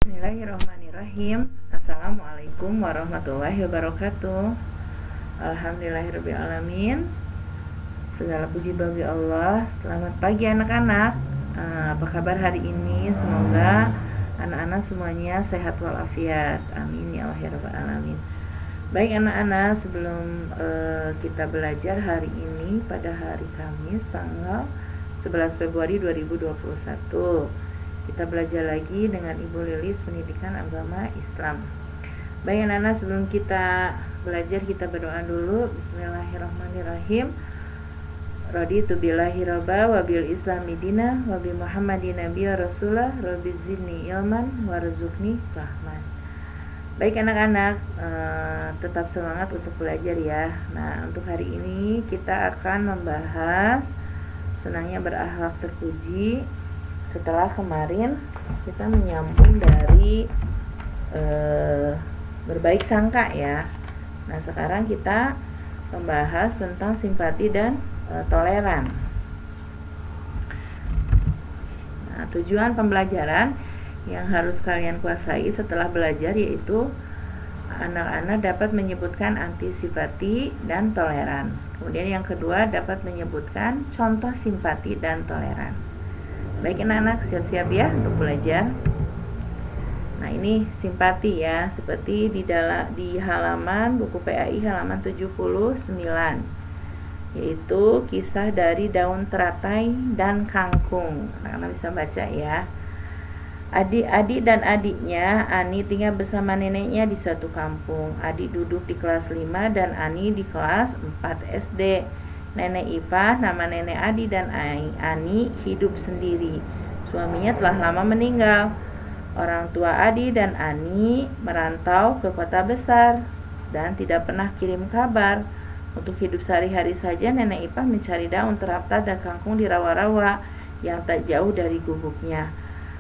Bismillahirrahmanirrahim. Assalamualaikum warahmatullahi wabarakatuh. Alhamdulillahirrahmanirrahim. Segala puji bagi Allah. Selamat pagi anak-anak. Apa kabar hari ini? Semoga anak-anak semuanya sehat walafiat. Amin ya Allah ya rabbal alamin. Baik anak-anak, sebelum kita belajar hari ini pada hari Kamis tanggal 11 Februari 2021, kita belajar lagi dengan Ibu Lilis Pendidikan Agama Islam. Baik anak-anak, sebelum kita belajar kita berdoa dulu. Bismillahirrahmanirrahim. Raditu billahi robba wa bil islami dina wa bi Muhammadin nabiyya rasulah rabbi zidni ilman warzuqni fahman. Baik anak-anak, tetap semangat untuk belajar ya. Nah, untuk hari ini kita akan membahas senangnya berakhlak terpuji. Setelah kemarin kita menyambung dari berbaik sangka ya. Nah, sekarang kita membahas tentang simpati dan toleran. Nah, tujuan pembelajaran yang harus kalian kuasai setelah belajar yaitu anak-anak dapat menyebutkan antipati dan toleran. Kemudian yang kedua dapat menyebutkan contoh simpati dan toleran. Baik anak-anak, siap-siap ya untuk belajar. Nah, ini simpati ya, seperti di halaman buku PAI halaman 79, yaitu kisah dari daun teratai dan kangkung. Anak-anak bisa baca ya. Adik-adik dan adiknya Ani tinggal bersama neneknya di suatu kampung. Adik duduk di kelas 5 dan Ani di kelas 4 SD. Nenek Ipah, nama nenek Adi dan Ani, hidup sendiri. Suaminya telah lama meninggal. Orang tua Adi dan Ani merantau ke kota besar dan tidak pernah kirim kabar. Untuk hidup sehari-hari saja nenek Ipah mencari daun teratai dan kangkung di rawa-rawa yang tak jauh dari gubuknya.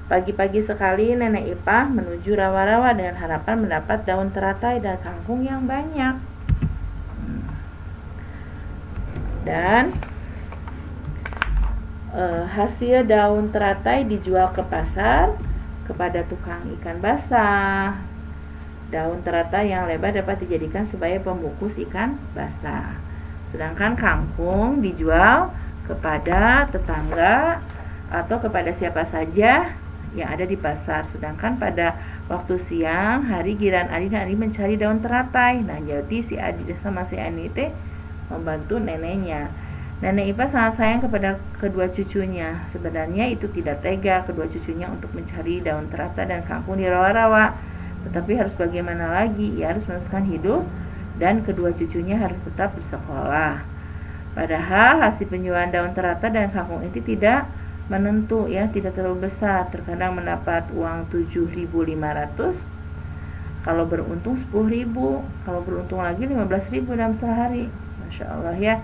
Pagi-pagi sekali nenek Ipah menuju rawa-rawa dengan harapan mendapat daun teratai dan kangkung yang banyak. Dan hasil daun teratai dijual ke pasar kepada tukang ikan basah. Daun teratai yang lebar dapat dijadikan sebagai pembungkus ikan basah. Sedangkan kangkung dijual kepada tetangga atau kepada siapa saja yang ada di pasar. Sedangkan pada waktu siang hari giliran Adi dan Ani mencari daun teratai. Nah, jadi si Adi sama si Ani membantu neneknya. Nenek Ipah sangat sayang kepada kedua cucunya. Sebenarnya itu tidak tega kedua cucunya untuk mencari daun teratai dan kangkung di rawa-rawa. Tetapi harus bagaimana lagi? Ia harus meneruskan hidup dan kedua cucunya harus tetap bersekolah. Padahal hasil penjualan daun teratai dan kangkung itu tidak menentu ya, tidak terlalu besar. Terkadang mendapat uang 7.500, kalau beruntung 10.000, kalau beruntung lagi 15.000 dalam sehari. Masya Allah ya.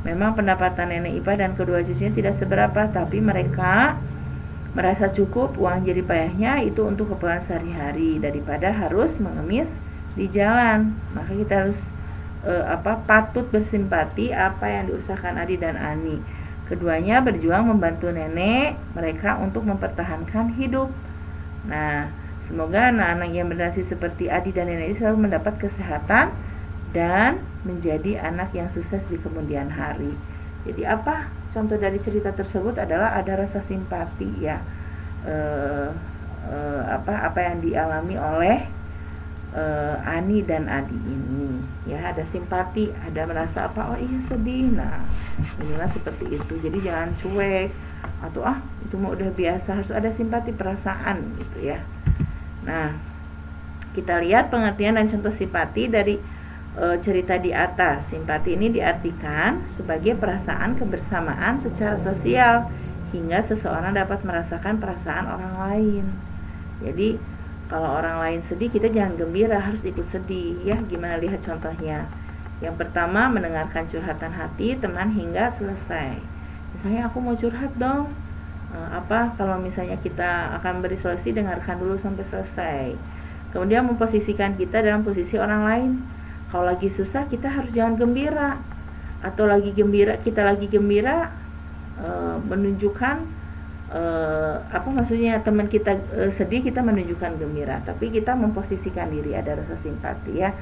Memang pendapatan nenek Ipah dan kedua cucunya tidak seberapa, tapi mereka merasa cukup uang jerih payahnya itu untuk keperluan sehari-hari daripada harus mengemis di jalan. Maka kita harus patut bersimpati apa yang diusahakan Adi dan Ani. Keduanya berjuang membantu nenek mereka untuk mempertahankan hidup. Nah, semoga anak-anak yang bernasib seperti Adi dan nenek selalu mendapat kesehatan dan menjadi anak yang sukses di kemudian hari. Jadi apa contoh dari cerita tersebut adalah ada rasa simpati ya, apa yang dialami oleh Ani dan Adi ini ya, ada simpati, ada merasa apa, oh iya sedih. Nah, inilah seperti itu. Jadi jangan cuek atau itu mah udah biasa, harus ada simpati, perasaan gitu ya. Nah, kita lihat pengertian dan contoh simpati dari cerita di atas. Simpati ini diartikan sebagai perasaan kebersamaan secara sosial hingga seseorang dapat merasakan perasaan orang lain. Jadi kalau orang lain sedih, kita jangan gembira, harus ikut sedih ya. Gimana, lihat contohnya. Yang pertama, mendengarkan curhatan hati teman hingga selesai. Misalnya aku mau curhat dong, kalau misalnya kita akan beri solusi, dengarkan dulu sampai selesai. Kemudian memposisikan kita dalam posisi orang lain. Kalau lagi susah, kita harus jangan gembira, atau lagi gembira, kita lagi gembira, menunjukkan apa maksudnya, teman kita sedih, kita menunjukkan gembira, tapi kita memposisikan diri, ada rasa simpati ya.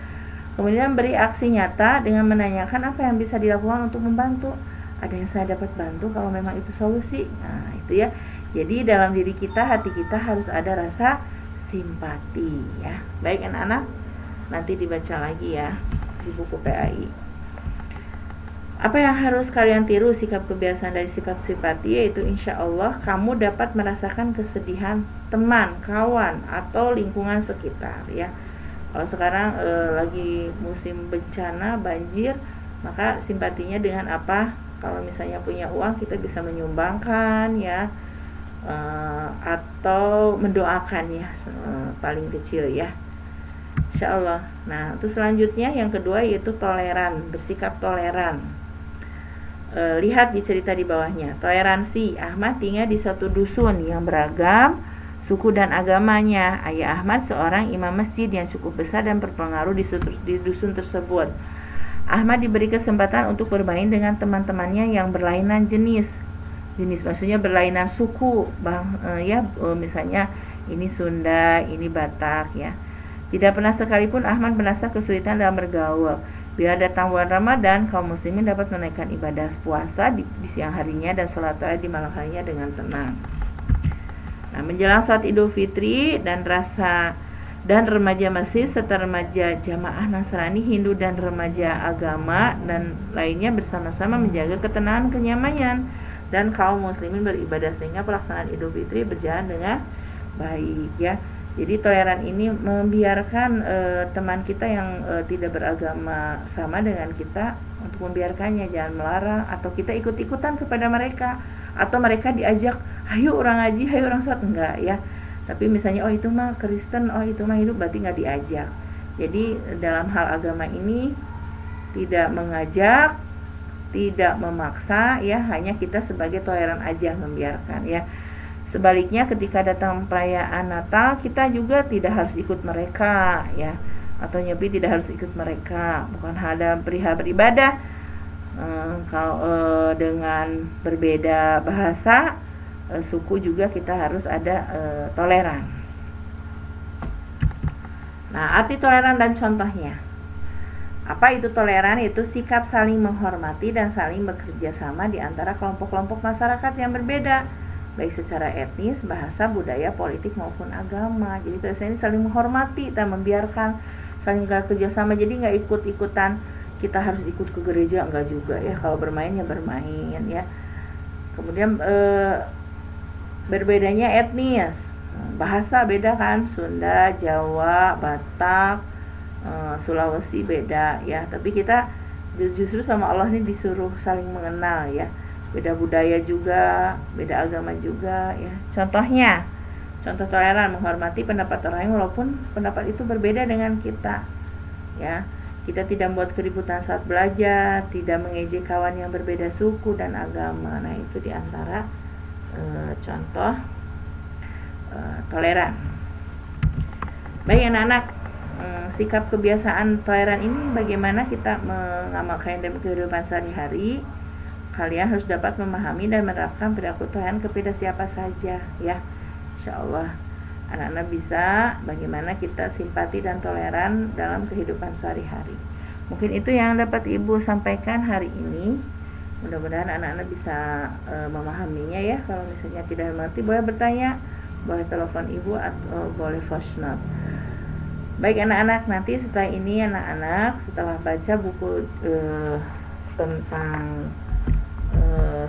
Kemudian beri aksi nyata dengan menanyakan apa yang bisa dilakukan untuk membantu. Ada yang saya dapat bantu kalau memang itu solusi. Nah, itu ya. Jadi dalam diri kita, hati kita harus ada rasa simpati ya. Baik anak-anak, nanti dibaca lagi ya di buku PAI. Apa yang harus kalian tiru sikap kebiasaan dari sifat simpati, yaitu insya Allah kamu dapat merasakan kesedihan teman, kawan, atau lingkungan sekitar ya. Kalau sekarang lagi musim bencana, banjir, maka simpatinya dengan apa? Kalau misalnya punya uang, kita bisa menyumbangkan ya, atau mendoakan ya, paling kecil ya, insya Allah. Nah, itu selanjutnya yang kedua yaitu toleran, bersikap toleran. Lihat di cerita di bawahnya. Toleransi. Ahmad tinggal di satu dusun yang beragam suku dan agamanya. Ayah Ahmad seorang imam masjid yang cukup besar dan berpengaruh di dusun tersebut. Ahmad diberi kesempatan untuk bermain dengan teman-temannya yang berlainan jenis maksudnya berlainan suku, misalnya ini Sunda, ini Batak ya. Tidak pernah sekalipun Ahmad merasa kesulitan dalam bergaul. Bila datang bulan Ramadan, kaum muslimin dapat menaikkan ibadah puasa di siang harinya dan sholat tarawih di malam harinya dengan tenang. Nah, menjelang sholat Idul Fitri dan remaja masjid serta remaja jamaah Nasrani, Hindu dan remaja agama dan lainnya bersama-sama menjaga ketenangan, kenyamanan dan kaum muslimin beribadah sehingga pelaksanaan Idul Fitri berjalan dengan baik ya. Jadi toleran ini membiarkan teman kita yang tidak beragama sama dengan kita untuk membiarkannya, jangan melarang atau kita ikut-ikutan kepada mereka, atau mereka diajak, ayo orang ngaji, ayo orang sholat, enggak ya. Tapi misalnya oh itu mah Kristen, oh itu mah hidup, berarti nggak diajak. Jadi dalam hal agama ini tidak mengajak, tidak memaksa ya, hanya kita sebagai toleran aja, membiarkan ya. Sebaliknya ketika datang perayaan Natal, kita juga tidak harus ikut mereka ya, atau Nyepi tidak harus ikut mereka, bukan hanya perihal beribadah. Kalau dengan berbeda bahasa, suku juga kita harus ada toleran. Nah, arti toleran dan contohnya. Apa itu toleran? Itu sikap saling menghormati dan saling bekerja sama di antara kelompok-kelompok masyarakat yang berbeda, baik secara etnis, bahasa, budaya, politik maupun agama. Jadi ini saling menghormati dan membiarkan saling bekerja sama. Jadi nggak ikut-ikutan kita harus ikut ke gereja, enggak juga ya. Kalau bermain ya bermain ya. Kemudian berbedanya etnis, bahasa beda kan, Sunda, Jawa, Batak, Sulawesi beda ya. Tapi kita justru sama Allah ini disuruh saling mengenal ya. Beda budaya juga, beda agama juga ya. Contohnya, contoh toleran, menghormati pendapat orang lain walaupun pendapat itu berbeda dengan kita ya. Kita tidak membuat keributan saat belajar, tidak mengejek kawan yang berbeda suku dan agama. Nah, itu diantara contoh toleran. Baik anak-anak, sikap kebiasaan toleran ini bagaimana kita mengamalkan dalam kehidupan sehari-hari. Kalian harus dapat memahami dan menerapkan perilaku toleran kepada siapa saja ya. Insyaallah anak-anak bisa bagaimana kita simpati dan toleran dalam kehidupan sehari-hari. Mungkin itu yang dapat Ibu sampaikan hari ini. Mudah-mudahan anak-anak bisa memahaminya ya. Kalau misalnya tidak mengerti, boleh bertanya, boleh telepon Ibu atau boleh voice note. Baik anak-anak, nanti setelah ini anak-anak setelah baca buku tentang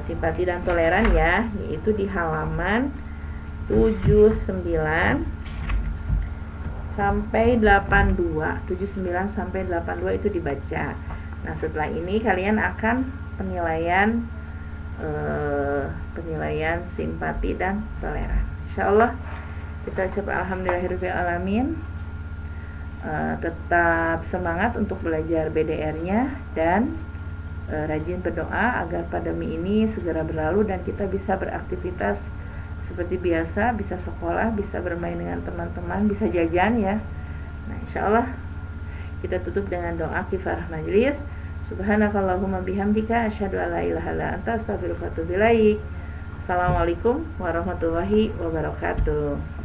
simpati dan toleran ya, yaitu di halaman 79 sampai 82. 79 sampai 82 itu dibaca. Nah, setelah ini kalian akan penilaian simpati dan toleran. Insyaallah kita ucap alhamdulillahirabbil alamin. Tetap semangat untuk belajar BDR-nya dan rajin berdoa agar pandemi ini segera berlalu dan kita bisa beraktivitas seperti biasa, bisa sekolah, bisa bermain dengan teman-teman, bisa jajan ya. Nah, insyaallah kita tutup dengan doa kifarah majelis. Subhanakallahumma bihamdika asyhadu an la ilaha illa anta astaghfiruka wa atubu ilaik. Assalamualaikum warahmatullahi wabarakatuh.